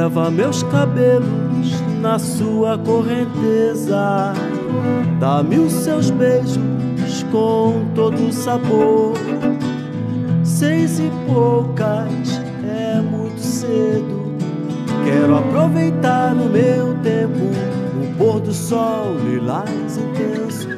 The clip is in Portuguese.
leva meus cabelos na sua correnteza. Dá-me os seus beijos com todo o sabor. 6:poucas, é muito cedo. Quero aproveitar no meu tempo o pôr do sol lilás intenso.